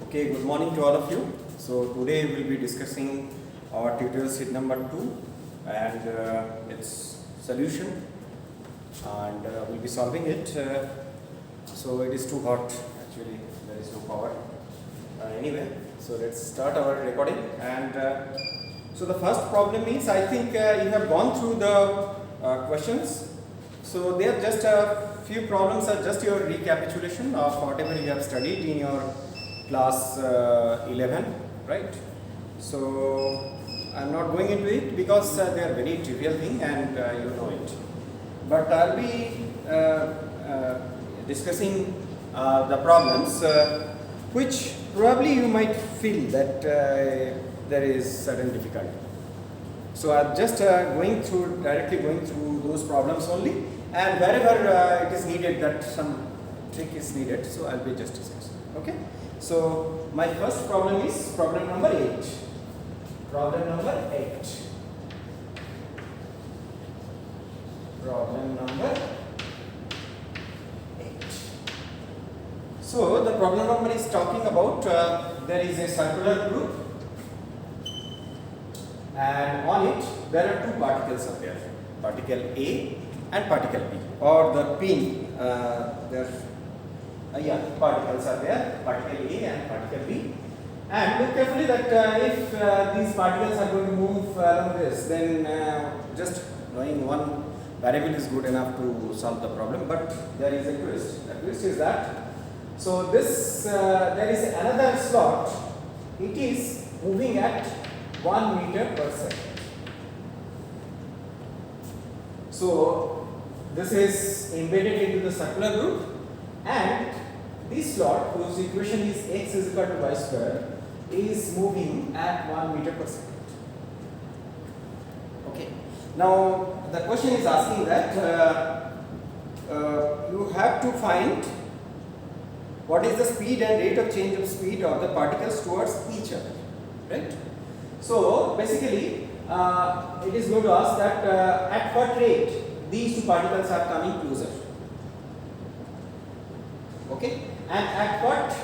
Okay, good morning to all of you. So today we will be discussing our tutorial sheet number 2 and its solution, and we'll be solving it. So it is too hot actually, there is no power. Anyway, so let's start our recording. And so the first problem is, I think you have gone through the questions. So there are just a few problems are just your recapitulation of whatever you have studied in your class 11, right? So I'm not going into it because they are very trivial thing and you know it. But I'll be discussing the problems which probably you might feel that there is certain difficulty. So I'm just directly going through those problems only, and wherever it is needed that some trick is needed, so I'll be just discussing. Okay. So my first problem is problem number 8. Problem number 8. Problem number 8. So the problem number is talking about there is a circular group, and on it there are two particles are there, particle A and particle B, or the pin particles are there, particle A and particle B. And look carefully that if these particles are going to move along this, then just knowing one variable is good enough to solve the problem. But there is a twist. The twist is that, so this there is another slot. It is moving at 1 meter per second. So this is embedded into the circular group, and this slot whose equation is x is equal to y square is moving at 1 meter per second. Okay. Now the question is asking that you have to find what is the speed and rate of change of speed of the particles towards each other, right? So basically it is going to ask that at what rate these two particles are coming closer. Okay, and at what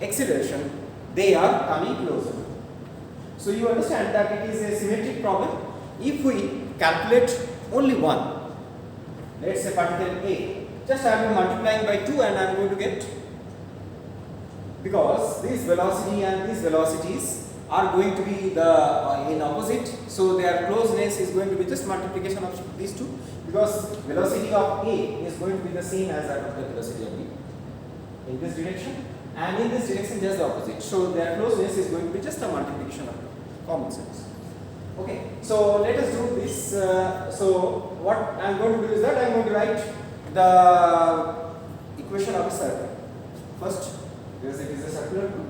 acceleration they are coming closer. So you understand that it is a symmetric problem. If we calculate only one, let's say particle A, just I am multiplying by 2 and I am going to get, because this velocity and these velocities are going to be in opposite, so their closeness is going to be just multiplication of these two, because velocity of A is going to be the same as that of the velocity of B in this direction, and in this direction just the opposite. So their closeness is going to be just a multiplication of common sense. Okay, so let us do this. So what I am going to do is that I am going to write the equation of a circle. First, because it is a circular group,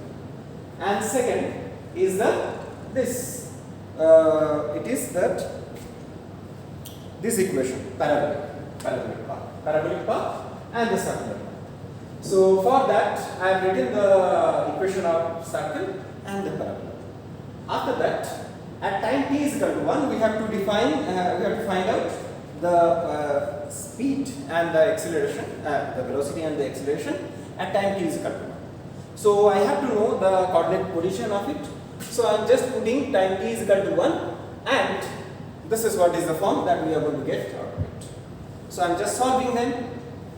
and second is this equation, parabolic path and the circular path. So for that I have written the equation of circle and the parabola. After that, at time t is equal to 1, we have to find out the speed and the acceleration, the velocity and the acceleration at time t is equal to 1. So I have to know the coordinate position of it. So I am just putting time t is equal to 1, and this is what is the form that we are going to get out of it. So I am just solving them.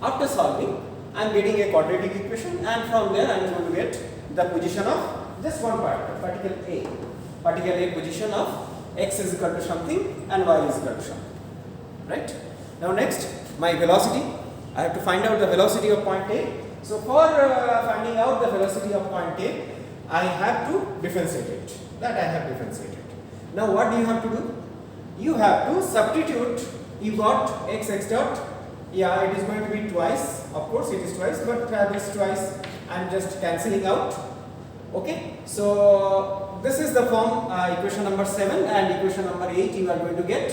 After solving, I am getting a quadratic equation, and from there I am going to get the position of just one particle A. Particle A position of x is equal to something and y is equal to something. Right? Now next, my velocity. I have to find out the velocity of point A. So for finding out the velocity of point A, I have to differentiate it. That I have differentiated. Now what do you have to do? You have to substitute. You got x dot. Yeah, it is going to be twice. Of course, it is twice, but this twice I am just cancelling out. Okay. So this is the form equation number 7 and equation number 8 you are going to get.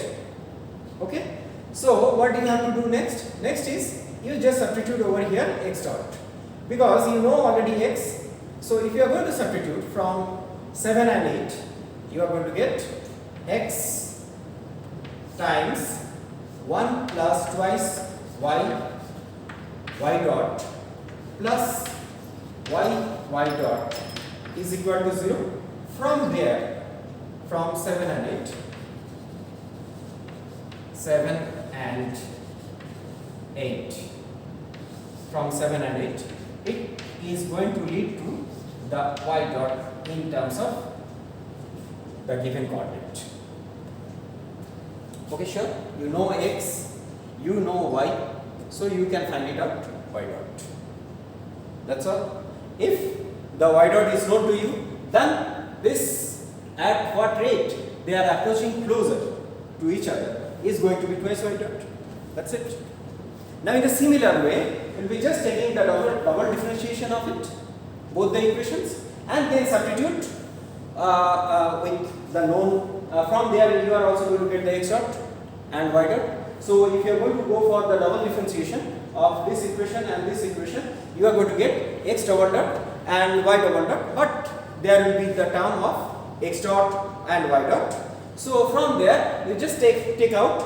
Okay. So what do you have to do next? Next is you just substitute over here x dot, because you know already x. So if you are going to substitute from 7 and 8, you are going to get x times 1 plus twice y dot plus y dot is equal to 0. From there, from 7 and 8, 7 and 8, from 7 and 8, it is going to lead to the y dot in terms of the given coordinate. Okay, sure. You know x, you know y, so you can find it out y dot. That's all. If the y dot is known to you, then this at what rate they are approaching closer to each other is going to be twice y dot. That's it. Now in a similar way, we'll be just taking the double differentiation of it, both the equations, and then substitute with the known. From there you are also going to get the x dot and y dot. So if you are going to go for the double differentiation of this equation and this equation, you are going to get x double dot and y double dot, but there will be the term of x dot and y dot. So from there you just take out,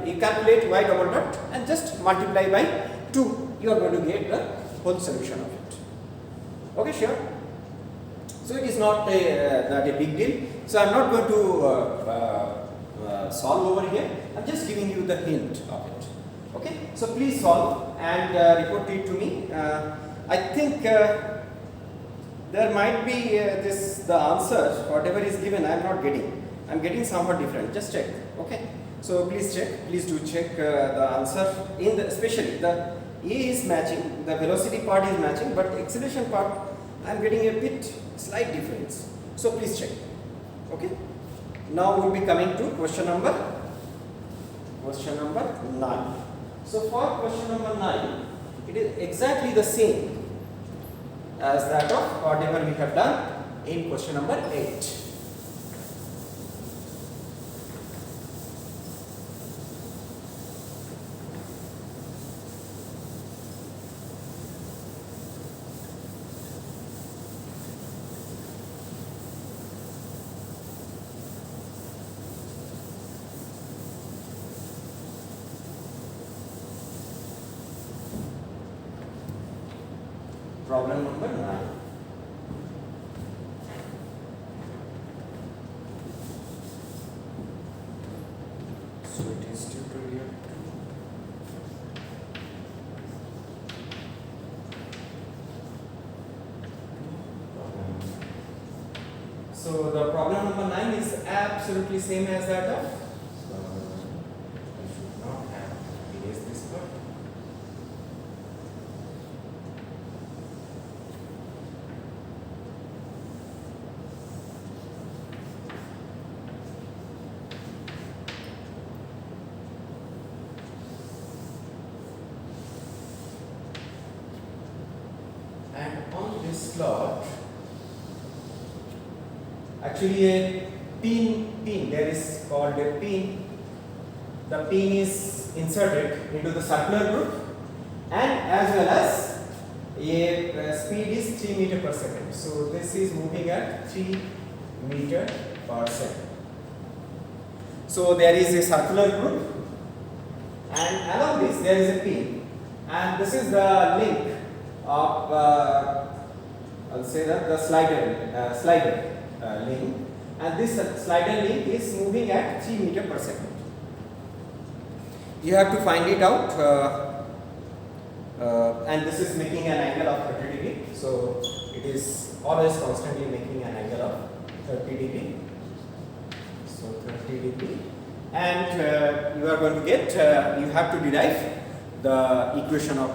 you calculate y double dot and just multiply by 2. You are going to get the whole solution of it. Okay, sure. So it is not a big deal. So I am not going to solve over here. I am just giving you the hint of it. Okay. So please solve and report it to me. I think there might be the answer, whatever is given, I am not getting. I am getting somewhat different. Just check. Okay. So please check. Please do check the answer. Especially the A is matching, the velocity part is matching, but acceleration part I am getting a bit slight difference. So please check. Okay. Now we'll be coming to question number 9. So for question number 9, it is exactly the same as that of whatever we have done in question number 8. Problem number 9. So it is tutorial 2. So the problem number 9 is absolutely same as that of. So I should not have erased this part. And on this slot, actually a pin, there is called a pin. The pin is inserted into the circular group, and as well as a speed is 3 meter per second. So this is moving at 3 meter per second. So there is a circular group, and along this there is a pin, and this is the link of I'll say that the slider link, and this slider link is moving at 3 meter per second. You have to find it out, and this is making an angle of 30 degree. So it is always constantly making an angle of 30 degree. So 30 degree, and you are going to get, you have to derive the equation of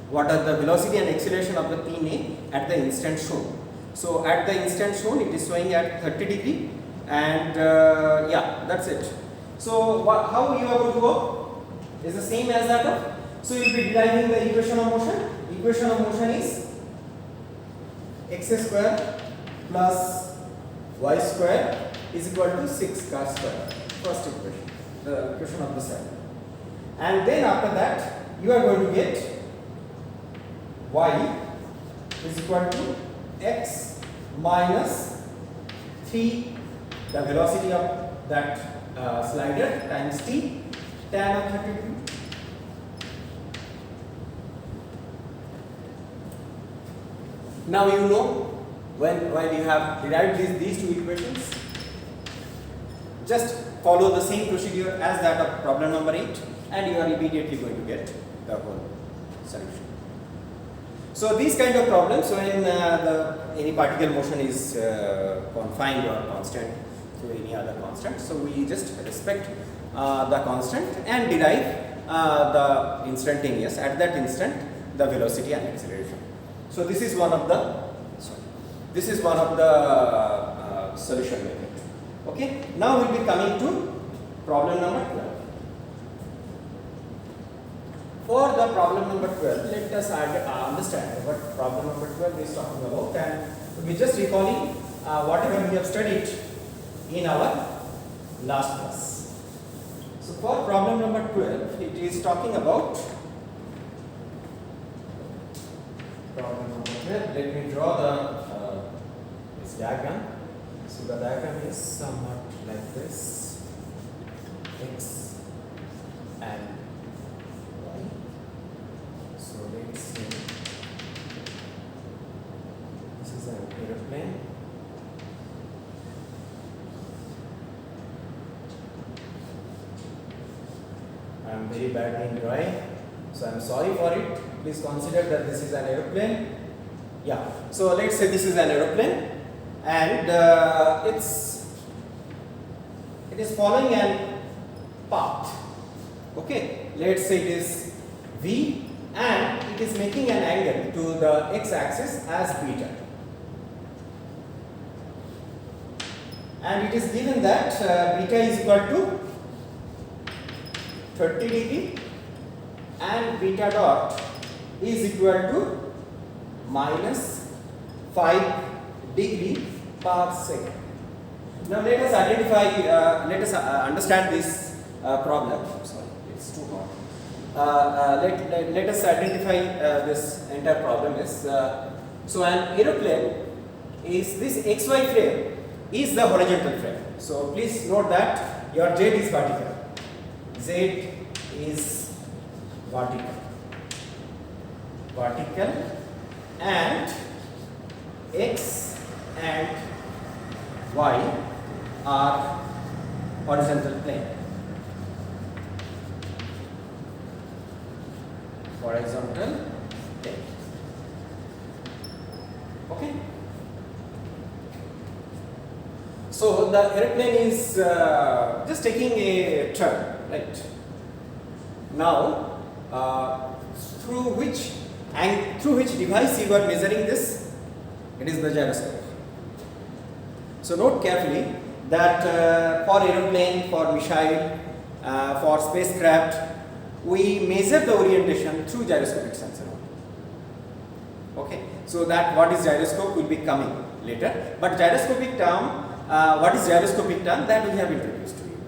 what are the velocity and acceleration of the pin A at the instant shown. So at the instant shown, it is showing at 30 degree, and yeah, that's it. So how you are going to go is the same as that of. So you will be deriving the equation of motion. Equation of motion is x square plus y square is equal to 6 cos square. First equation, the equation of the side. And then after that, you are going to get y is equal to x minus 3, the velocity of that slider, times t, tan of 32. Now you know when you have derived these two equations, just follow the same procedure as that of problem number 8 and you are immediately going to get the whole solution. So these kind of problems when any particle motion is confined or constant to any other constant, so we just respect the constant and derive the instantaneous at that instant the velocity and acceleration. So this is one of the solution method. Okay, now we'll be coming to problem number 12. For the problem number 12, let us understand what problem number 12 is talking about, and we just recalling whatever we have studied in our last class. So for problem number 12, it is talking about problem number 12. Let me draw this diagram. So the diagram is somewhat like this: x and y. So let's say this is an aeroplane. I am very bad in drawing, so I am sorry for it. Please consider that this is an aeroplane. Yeah. So let's say this is an aeroplane, and it is following an path. Okay. Let's say it is v, and it is making an angle to the x-axis as beta. And it is given that beta is equal to 30 degree and beta dot is equal to minus 5 degree per second. Now let us identify, let us understand this problem. Sorry, it's too hot. Let us identify this entire problem is, so an aeroplane is this XY frame is the horizontal frame. So please note that your Z is vertical. Z is vertical, and X and Y are horizontal plane. Horizontal plane. Okay. So the airplane is just taking a turn, right? Now, through which device you are measuring this? It is the gyroscope. So note carefully that for aeroplane, for missile, for spacecraft, we measure the orientation through gyroscopic sensor. Okay. So that what is gyroscope will be coming later. But gyroscopic term, what is gyroscopic term, that we have introduced to you.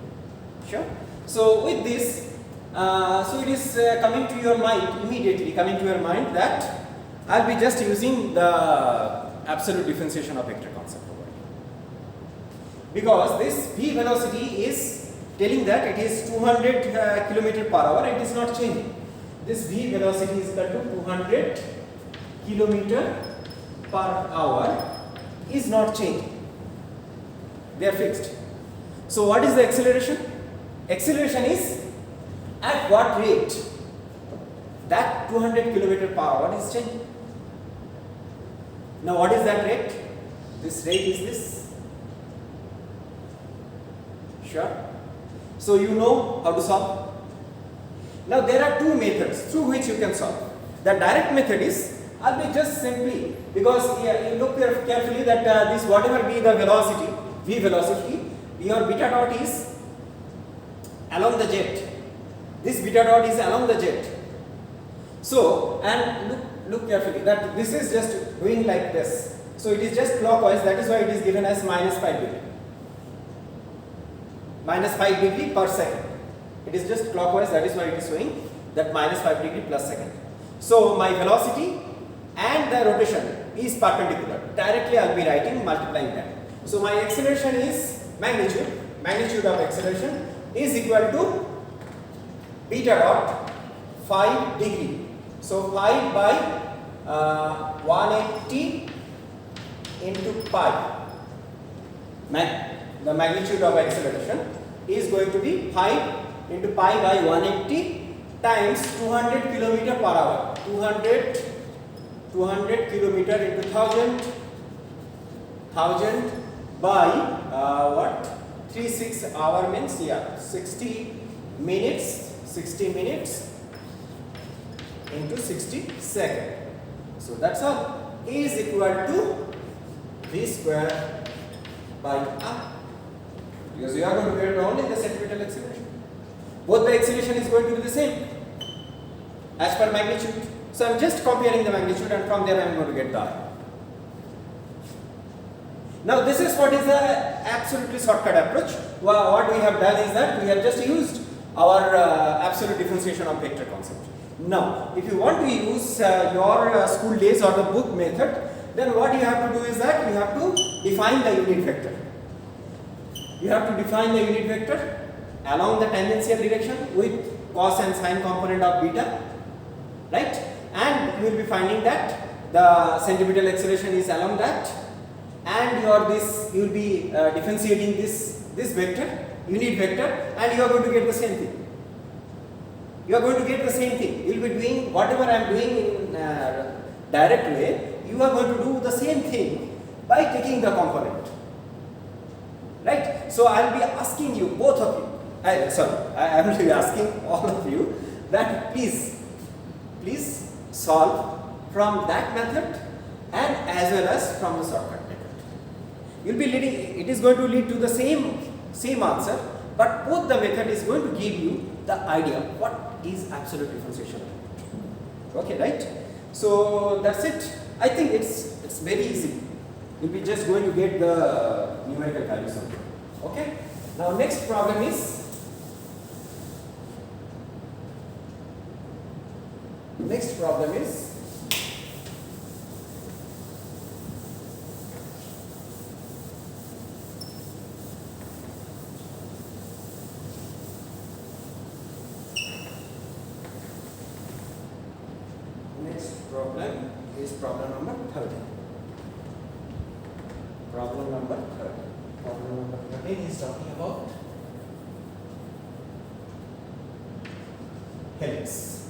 Sure. So with this, so it is coming to your mind, immediately coming to your mind that I will be just using the absolute differentiation of vector concept over here. Because this v velocity is telling that it is 200 km per hour, it is not changing. This v velocity is equal to 200 km per hour is not changing. They are fixed. So what is the acceleration? Acceleration is at what rate that 200 km per hour is changing. Now what is that rate? This rate is this. Sure. So you know how to solve. Now there are two methods through which you can solve. The direct method is, I'll be just simply, because you look carefully that this whatever be the velocity, v velocity, your beta dot is along the jet. This beta dot is along the jet. So, and look carefully that this is just doing like this. So it is just clockwise, that is why it is given as minus 5 degree. Minus 5 degree per second. It is just clockwise, that is why it is showing that minus 5 degree plus second. So my velocity and the rotation is perpendicular. Directly I will be writing multiplying that. So my acceleration is magnitude of acceleration is equal to beta dot 5 degree. So 5 by 180 into pi. The magnitude of acceleration is going to be pi into pi by 180 times 200 kilometer per hour. 200 kilometer into 1000 by what? 36 hour means 60 minutes into 60 second. So that's all. A is equal to v square by r, because you are going to get only the centripetal acceleration. Both the acceleration is going to be the same as per magnitude. So I am just comparing the magnitude, and from there I am going to get the r. Now this is what is the absolutely shortcut approach. What we have done is that we have just used our absolute differentiation of vector concept. Now if you want to use your school days or the book method, then what you have to do is that you have to define the unit vector. You have to define the unit vector along the tangential direction with cos and sine component of beta, right? And you will be finding that the centripetal acceleration is along that, and you will be differentiating this vector, unit vector, and you are going to get the same thing. You are going to get the same thing. You will be doing whatever I am doing in direct way. You are going to do the same thing by taking the component, right? So I will be asking you, both of you, I will be asking all of you that please solve from that method and as well as from the shortcut method. It is going to lead to the same answer, but both the method is going to give you the idea what is absolute differentiation. Okay, right? So that's it. I think it's very easy. You'll be just going to get the numerical values of it. Okay? Now next problem is problem number 30. Problem number 13 is talking about helix.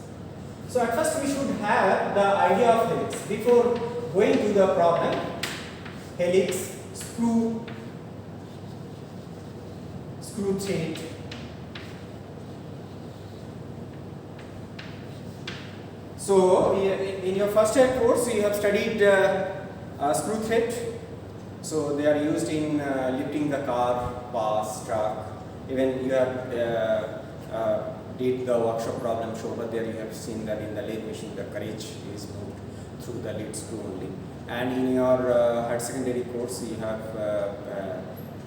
So at first we should have the idea of helix before going to the problem. Helix, screw thread, so in your first year course you have studied screw thread. So they are used in lifting the car, bus, truck. Even you have did the workshop problem show, but there you have seen that in the lathe machine the carriage is moved through the lead screw only. And in your higher secondary course you have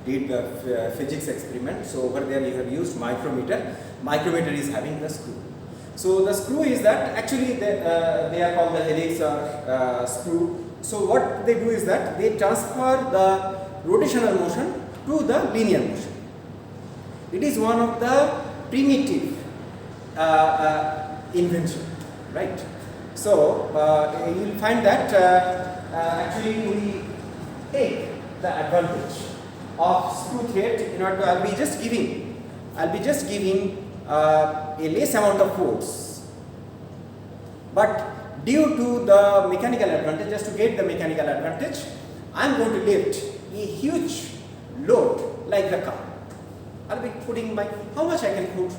did the physics experiment. So over there you have used micrometer. Micrometer is having the screw. So the screw is that actually they are called the helix or screw. So what they do is that they transfer the rotational motion to the linear motion. It is one of the primitive invention, right? So you will find that actually we take the advantage of screw thread in order to, I'll be just giving a less amount of force, but due to the mechanical advantage, just to get the mechanical advantage, I am going to lift a huge load like the car. I will be putting how much I can put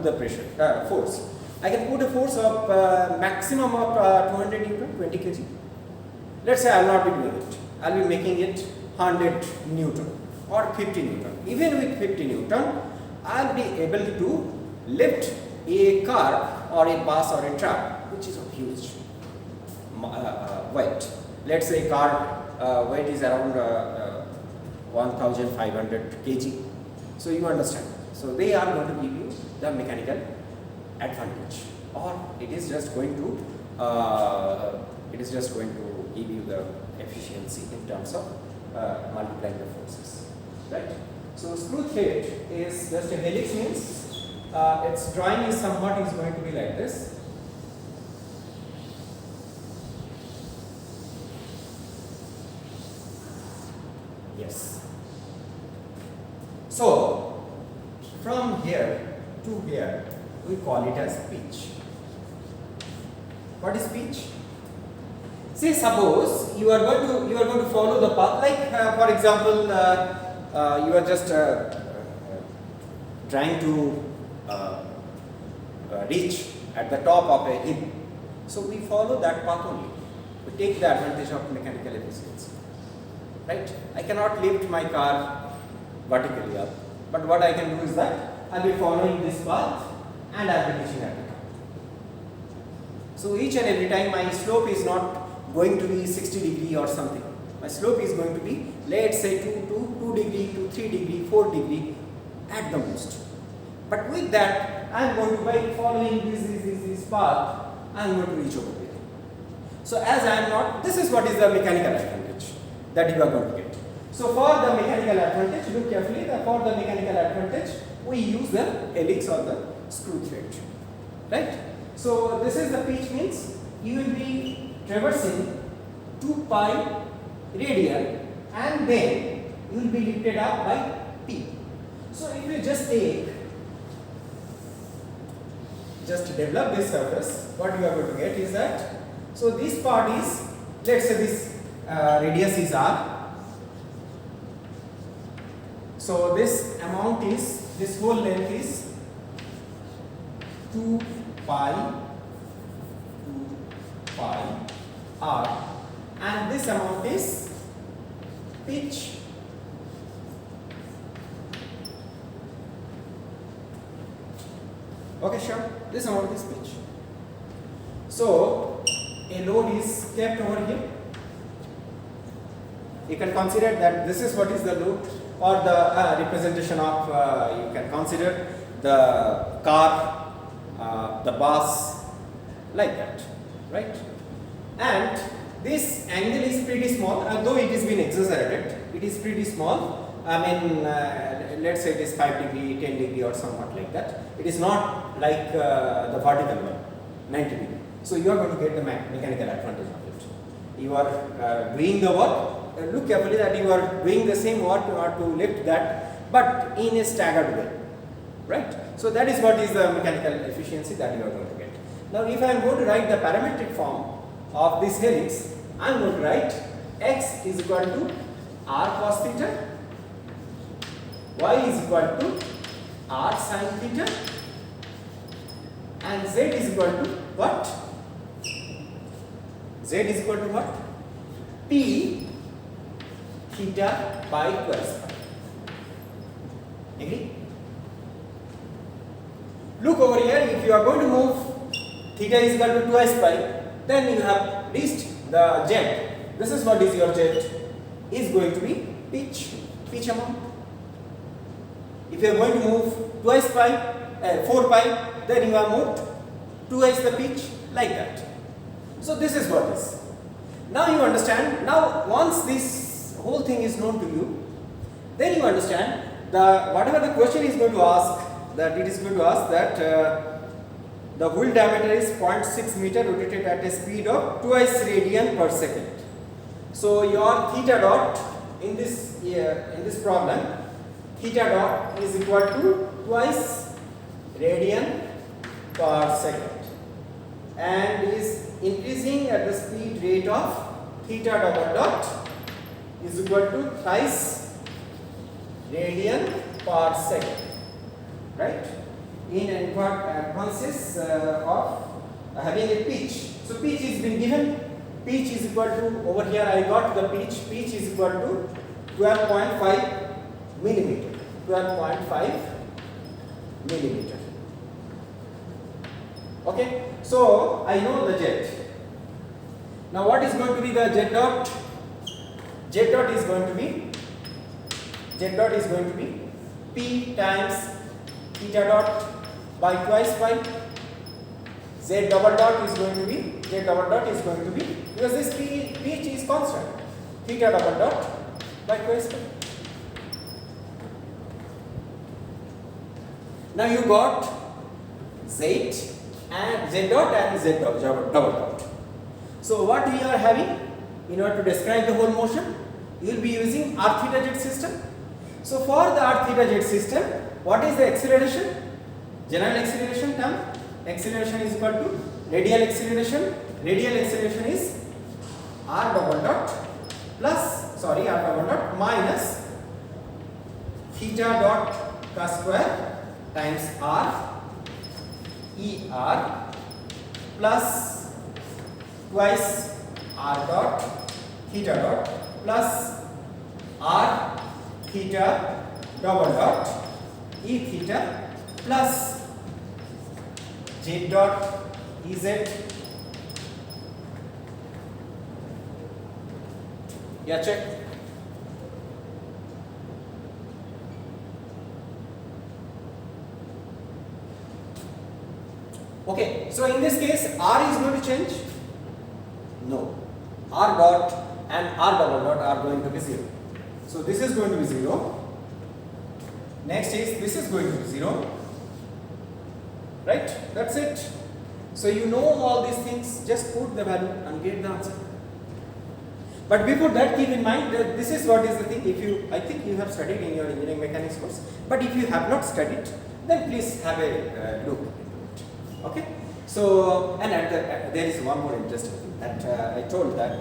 the pressure, force. I can put a force of maximum of 200 Newton, 20 kg. Let's say I will not be doing it. I will be making it 100 Newton or 50 Newton. Even with 50 Newton, I will be able to lift a car or a bus or a truck which is of huge weight. Let's say car weight is around 1500 kg. So you understand. So they are going to give you the mechanical advantage, or it is just going to give you the efficiency in terms of multiplying the forces, right? So screw thread is just a helix, means its drawing is somewhat is going to be like this. Yes. So from here to here we call it as pitch. What is pitch? Say suppose you are going to follow the path, like for example you are just trying to reach at the top of a hill. So we follow that path only. We take the advantage of mechanical efficiency. Right? I cannot lift my car vertically up, but what I can do is that I will be following this path and I will be reaching at the top. So each and every time my slope is not going to be 60 degree or something. My slope is going to be, let's say, 2 degree to 3 degree, 4 degree at the most. But with that, I am going to, by following this path, I am going to reach over there. So as I am not, this is what is the mechanical advantage that you are going to get. So for the mechanical advantage, look carefully, for the mechanical advantage, we use the helix or the screw thread. Right? So this is the pitch, means you will be traversing 2 pi radian and then you will be lifted up by P. So if you just develop this surface, what you are going to get is that, so this part is, let's say this radius is R. So this amount is, this whole length is 2 pi R, and this amount is pitch. Okay, sure. This amount is pitch. So a load is kept over here. You can consider that this is what is the load, or the representation of, you can consider the car, the bus, like that, right? And this angle is pretty small, though it is been exaggerated, it is pretty small. I mean, let's say it is 5 degree, 10 degree or somewhat like that. It is not like the vertical one, 90 degree. So you are going to get the mechanical advantage of it. You are doing the work, look carefully that you are doing the same work to lift that, but in a staggered way, right? So that is what is the mechanical efficiency that you are going to get. Now if I am going to write the parametric form of this helix, I am going to write x is equal to r cos theta, y is equal to r sin theta, and z is equal to what? Z is equal to what? P theta by twice pi. Agree? Look over here, if you are going to move theta is equal to twice pi, then you have reached the z. This is what is your z, is going to be pitch amount. If you are going to move twice pi, 4 pi, then you have moved twice the pitch, like that. So this is what is. Now you understand. Now once this whole thing is known to you, then you understand the whatever the question is going to ask, that it is going to ask that the wheel diameter is 0.6 meter rotated at a speed of twice radian per second. So your theta dot in this problem, theta dot is equal to twice radian per second and is increasing at the speed rate of theta double dot is equal to thrice radian per second, right? In what consists of having a pitch. So pitch is been given. Pitch is equal to, over here I got the pitch. Pitch is equal to 12.5 millimeter. 12.5 millimeter. Okay. So I know the z. Now what is going to be the z dot? Z dot is going to be P times theta dot by twice pi. Z double dot is going to be because this pitch is constant, theta double dot by twice pi. Now you got z and z dot and z double dot. So what we are having in order to describe the whole motion, you will be using r theta z system. So for the r theta z system, what is the acceleration? General acceleration term. Acceleration is equal to radial acceleration. Radial acceleration is r double dot plus, sorry, r double dot minus theta dot cos square times r er plus twice r dot theta dot plus r theta double dot e theta plus z dot ez. Yeah, check. Okay, so in this case, r is going to change? No. R dot and r double dot are going to be 0. So this is going to be 0. Next is this is going to be 0. Right? That's it. So you know all these things, just put the value and get the answer. But before that, keep in mind that this is what is the thing. If you, I think you have studied in your engineering mechanics course, but if you have not studied, then please have a look into it. Okay. So, and there is one more interesting thing that I told that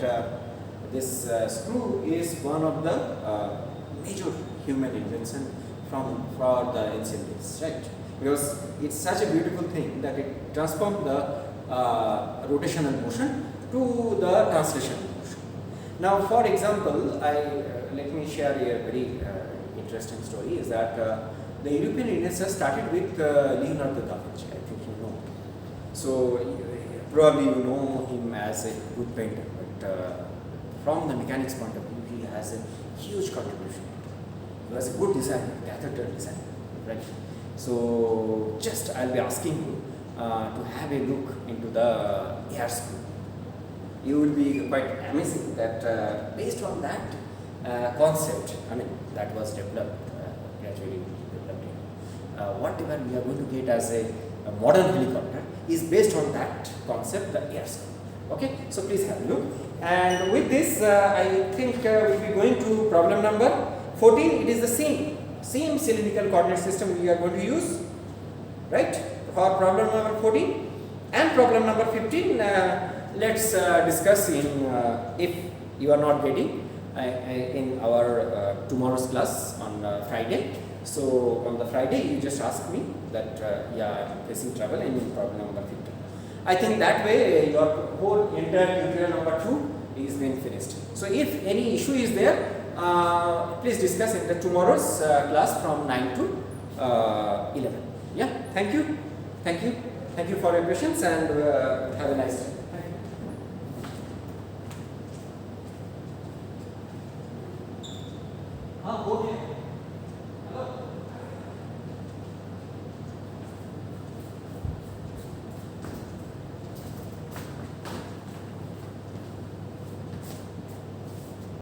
this screw is one of the major human invention for the ancient days, right? Because it's such a beautiful thing that it transforms the rotational motion to the translational motion. Now, for example, let me share a very interesting story. Is that the European inventors started with Leonardo da Vinci. I think you know. So probably you know him as a good painter, but from the mechanics point of view, he has a huge contribution. He was a good designer, catheter designer, right? So just I'll be asking you to have a look into the air screw. You will be quite amazing that based on that concept, I mean that was developed, gradually developed. Whatever we are going to get as a modern helicopter is based on that concept, the air screw. Okay, so please have a look. And with this, I think we'll be going to problem number 14. It is the same cylindrical coordinate system we are going to use, right, for problem number 14. And problem number 15, let's discuss in if you are not getting in our tomorrow's class on Friday. So on the Friday, you just ask me that yeah, I'm facing trouble in problem number 15. I think that way your whole entire tutorial number 2 is being finished. So if any issue is there, please discuss in the tomorrow's class from 9 to 11. Yeah, thank you. Thank you for your patience, and have a nice day. हाँ हो गया।